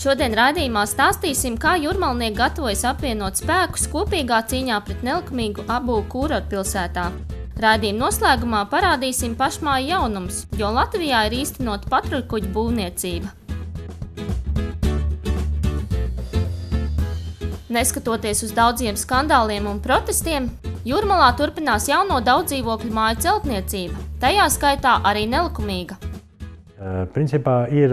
Šodien raidījumā stāstīsim, kā jūrmalnieki gatavojas apvienot spēkus kopīgā cīņā pret nelikumīgu apbūvi kūrortpilsētā. Raidījuma noslēgumā parādīsim pašmāju jaunumus, jo Latvijā ir īstenota patruļkuģu būvniecība. Neskatoties uz daudziem skandāliem un protestiem, Jūrmalā turpinās jauno daudzdzīvokļu māju celtniecība, tajā skaitā arī nelikumīga. Principā ir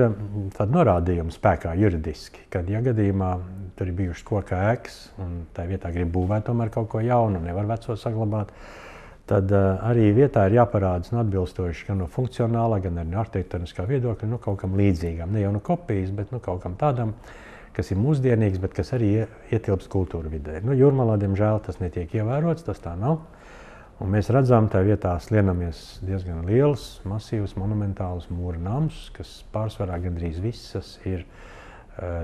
tāda norādījuma spēkā juridiski, kad ja gadījumā tur ir bijušas koka ēkas un tā vietā grib būvēt tomēr kaut ko jaunu, nevar veco saglabāt, tad arī vietā ir jāparādas atbilstoši gan no funkcionālā, gan arī no arhitektoniskā viedokļa, kaut kam līdzīgam. Ne jau no kopijas, bet kaut kam tādam, kas ir mūsdienīgs, bet kas arī ietilpst kultūra vidē. Jūrmalā, diemžēl, tas netiek ievērots, tas tā nav. Un mēs redzam, tā vietā slienamies diezgan liels, masīvs, monumentāls mūra nams, kas pārsvarā gandrīz visas ir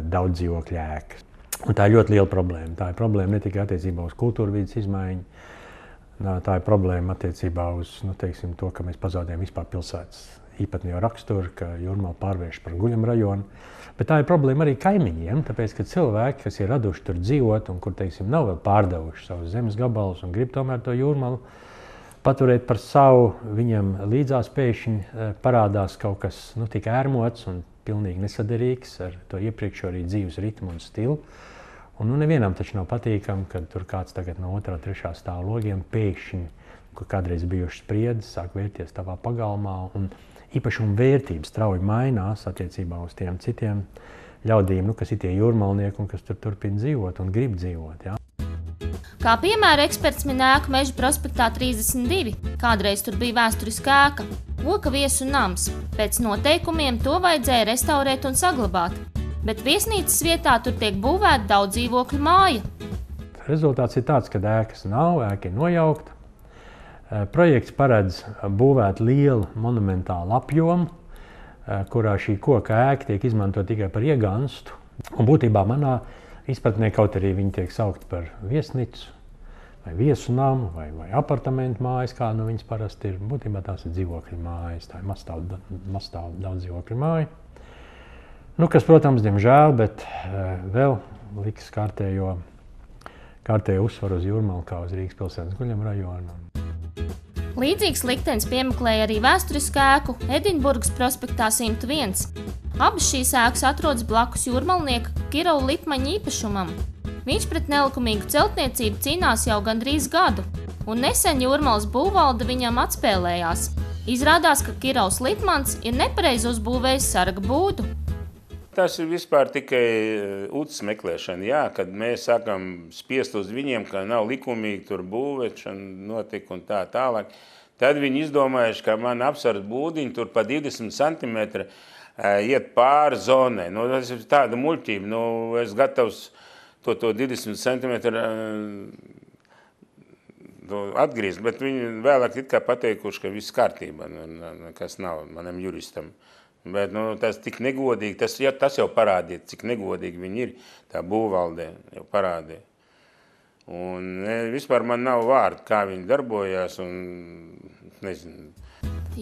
daudz dzīvokļu ēkas. Un tā ir ļoti liela problēma. Tā ir problēma ne tikai attiecībā uz kultūra vides izmaiņu, tā ir problēma attiecībā uz to, ka mēs pazaudējam vispār pilsētas īpatnējo raksturu, ka Jūrmala pārvērš par guļam rajonu. Bet tā ir problēma arī kaimiņiem, tāpēc, ka cilvēki, kas ir raduši tur dzīvot un kur, nav vēl pārdevuši savus zemes gabalus un grib tomēr to Jūrmalu paturēt par savu, viņam līdzās pēkšņi parādās kaut kas tik ērmots un pilnīgi nesaderīgs ar to iepriekšējo arī dzīves ritmu un stilu. Un nevienam taču nav patīkami, kad tur kāds tagad no 2., 3. stāva logiem pēkšņi, kur kādreiz bijuši spriedzes, sāk vērties tavā pagalmā. Un īpašuma vērtības strauji mainās attiecībā uz tiem citiem ļaudīm, kas ir tie jūrmalnieki un kas tur turpina dzīvot un grib dzīvot. Ja? Kā piemēra eksperts min ēku Meža prospektā 32. Kādreiz tur bija vēsturiska ēka, koka viesu nams. Pēc noteikumiem to vajadzēja restaurēt un saglabāt, bet viesnīcas vietā tur tiek būvēta daudzdzīvokļu māja. Rezultāts ir tāds, ka ēkas nav, ēka ir nojaukta. Projekts paredz būvēt lielu monumentālu apjomu, kurā šī koka ēka tiek izmantot tikai par iegānstu. Un būtībā manā izpratnē, kaut arī viņi tiek saukti par viesnīcu, vai viesu namu, vai apartamentu mājas, kā viņas parasti ir. Būtībā tās ir dzīvokļu mājas, tā ir mazstāvu daudz dzīvokļu māja. Kas, protams, diemžēl, bet vēl liks kārtējo uzsvaru uz Jūrmalu kā uz Rīgas pilsētas guļam rajonu. Līdzīgs liktenis piemeklēja arī vēsturisku ēku Edinburgas prospektā 101. Abas šīs ēkas atrodas blakus jūrmalnieka Kirova Lipmaņa īpašumam. Viņš pret nelikumīgu celtniecību cīnās jau gandrīz gadu, un nesen Jūrmalas būvvalde viņam atspēlējās. Izrādās, ka Kirovs Lipmans ir nepareizi uzbūvējis sarga būdu. Tas ir vispār tikai uts meklēšana, jā, kad mēs sākam spiest uz viņiem, ka nav likumīgi tur būvēšana notika un tā tālāk. Tad viņi izdomājuši, ka man apsars būdiņu tur pa 20 centimetri iet pāri zonai. Tas ir tāda muļķība, es gatavs to 20 centimetru atgriezt, bet viņi vēlāk it kā pateikuši, ka viss kārtībā, kas nav manam juristam. Bet tas tik negodīgi, tas jau parādīja, cik negodīgi viņi ir, tā būvvaldē jau parādīja. Un vispār man nav vārdu, kā viņi darbojās un nezinu.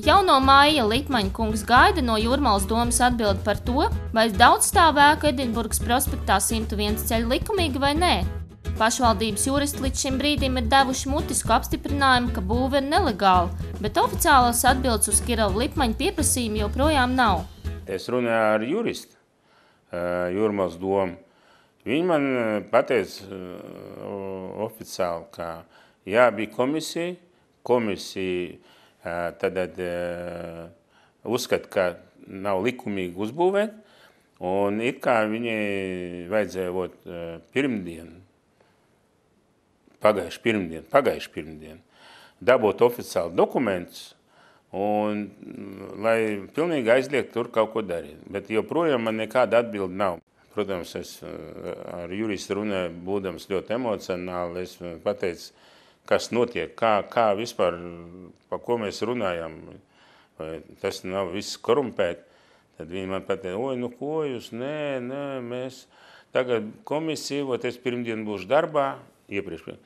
Jauno māja Lipmaņa kungs gaida no Jūrmalas domas atbildi par to, vai daudzstāvu ēku Edinburgas prospektā 101 ceļ likumīgi vai nē. Pašvaldības juristi līdz šim brīdim ir devuši mutisku apstiprinājumu, ka būve ir nelegāla, bet oficiālās atbildes uz Kirova Lipmaņa pieprasījumu joprojām nav. Es runāju ar juristu, Jūrmalas domu. Viņi man pateica oficiāli, ka jā, bija komisija. Komisija tad uzskata, ka nav likumīgi uzbūvēt, un it kā viņai vajadzēja pirmdienu, pagājuši pirmdien, dabūt oficiāli dokumentus, un lai pilnīgi aizliegt tur kaut ko darīt. Bet joprojām man nekāda atbilde nav. Protams, es ar juristu runāju, būdams ļoti emocionāli, es pateicu, kas notiek, kā vispār, par ko mēs runājam, vai tas nav viss korumpēt. Tad viņi man pateica, ko jūs, nē, mēs tagad komisija, es pirmdien būšu darbā, iepriekš.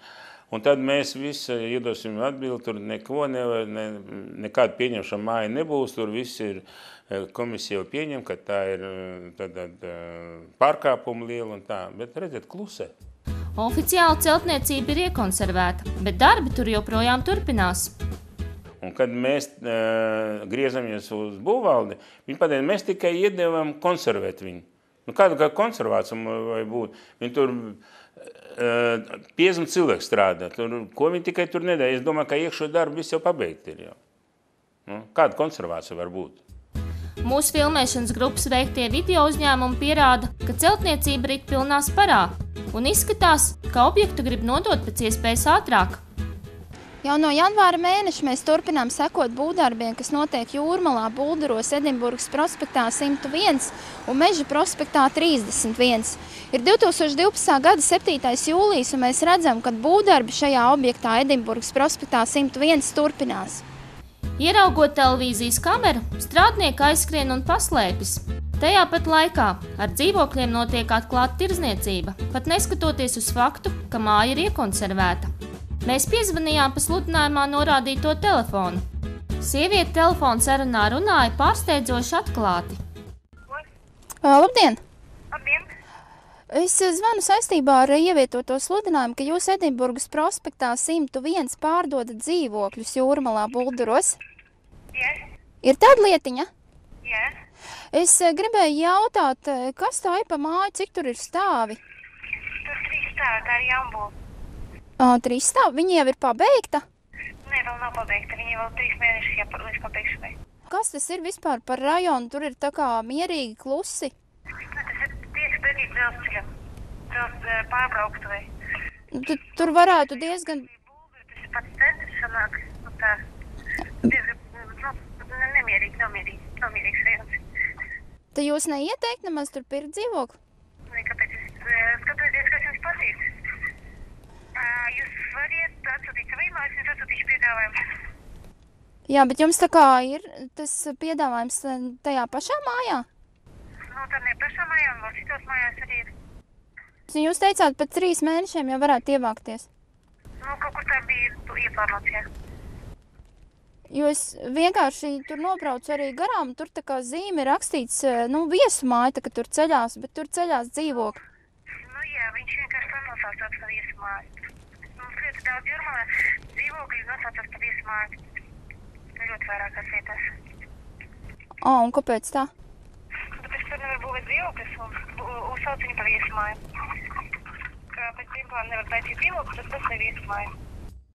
Un tad mēs visi iedosim atbildi, tur neko nevar, nekāda pieņemšana māja nebūs, tur viss ir komisija jau pieņem, ka tā ir pārkāpuma liela un tā, bet redziet, klusē. Oficiāli celtniecība ir iekonservēta, bet darbi tur joprojām turpinās. Un kad mēs griezamies uz būvvaldi, viņi pateica, mēs tikai iedevam konservēt viņu. Nu, kāda konservācija vai būt? Viņi tur 50 cilvēku strādā. Ko viņi tikai tur nedēļ? Es domāju, ka iekšo darbu viss jau pabeigt ir jau. Nu, kāda konservācija var būt? Mūsu filmēšanas grupas veiktie video uzņēmumi pierāda, ka celtniecība rit pilnā sparā un izskatās, ka objektu grib nodot pēc iespējas ātrāk. Jau no janvāra mēneša mēs turpinām sekot būvdarbiem, kas notiek Jūrmalā, Bulduros, Edinburgas prospektā 101 un Meža prospektā 31. Ir 2012. gada 7. jūlijas, un mēs redzam, ka būvdarbi šajā objektā Edinburgas prospektā 101 turpinās. Ieraugot televīzijas kameru, strādnieki aizskrien un paslēpjas. Tajā pat laikā ar dzīvokļiem notiek atklāta tirdzniecība, pat neskatoties uz faktu, ka māja ir iekonservēta. Mēs piezvanījām pa sludinājumā norādīto telefonu. Sieviete telefona sarunā runāja pārsteidzoši atklāti. Labdien! Labdien! Es zvanu saistībā ar ievietoto sludinājumu, ka jūs Edinburgas prospektā 101 pārdodat dzīvokļus Jūrmalā, Bulduros. Yes. Ir tāda lietiņa? Yes. Es gribēju jautāt, kas tā ir pa māju, cik tur ir stāvi? Tur 3 stāvi, tā ir jāmbūva. 3 stāvi? Viņi jau ir pabeigta? Nē, vēl nav pabeigta. Viņi vēl 3 mēneši līdz pabeigšanai. Kas tas ir vispār par rajonu? Tur ir tā kā mierīgi, klusi. Tas ir tieši pretī dzelzceļam. Pārbrauktuvei. Tur varētu diezgan... Tas ir pats centrs sanāk. Tā diezgan nemierīgs rajons. Tad jūs neieteikt nemaz tur pirkt dzīvokli? Nē, kāpēc? Skatieties, kas jums patīk. Jūs variet atsūtīt savu e-māju, es atsūtīšu piedāvājumu. Jā, bet jums tā kā ir tas piedāvājums tajā pašā mājā? Nu, tā ne pašā mājā, un vēl citos mājās arī ir. Jūs teicāt, pēc 3 mēnešiem jau varētu ievākties. Nu, kaut kur tā bija ieplānots, jā. Jo es vienkārši tur nobraucu arī garām, tur tā kā zīme ir rakstīts, viesu māja, tā, ka tur ceļās, bet tur ceļās dzīvokļi. Nu jā, viņš vienkārši tā nosaucās par viesu māju. Mums ļoti daudz Jūrmalā dzīvokļi nosaucās par viesu māju. Ļoti vairākās vietās. Un kāpēc tā? Tāpēc tur nevar būvēt dzīvokļus un uzsauc viņu par viesu māju. Ka pēc pirmplāna nevar taisīt dzīvokļus, tad tas ir viesu māja.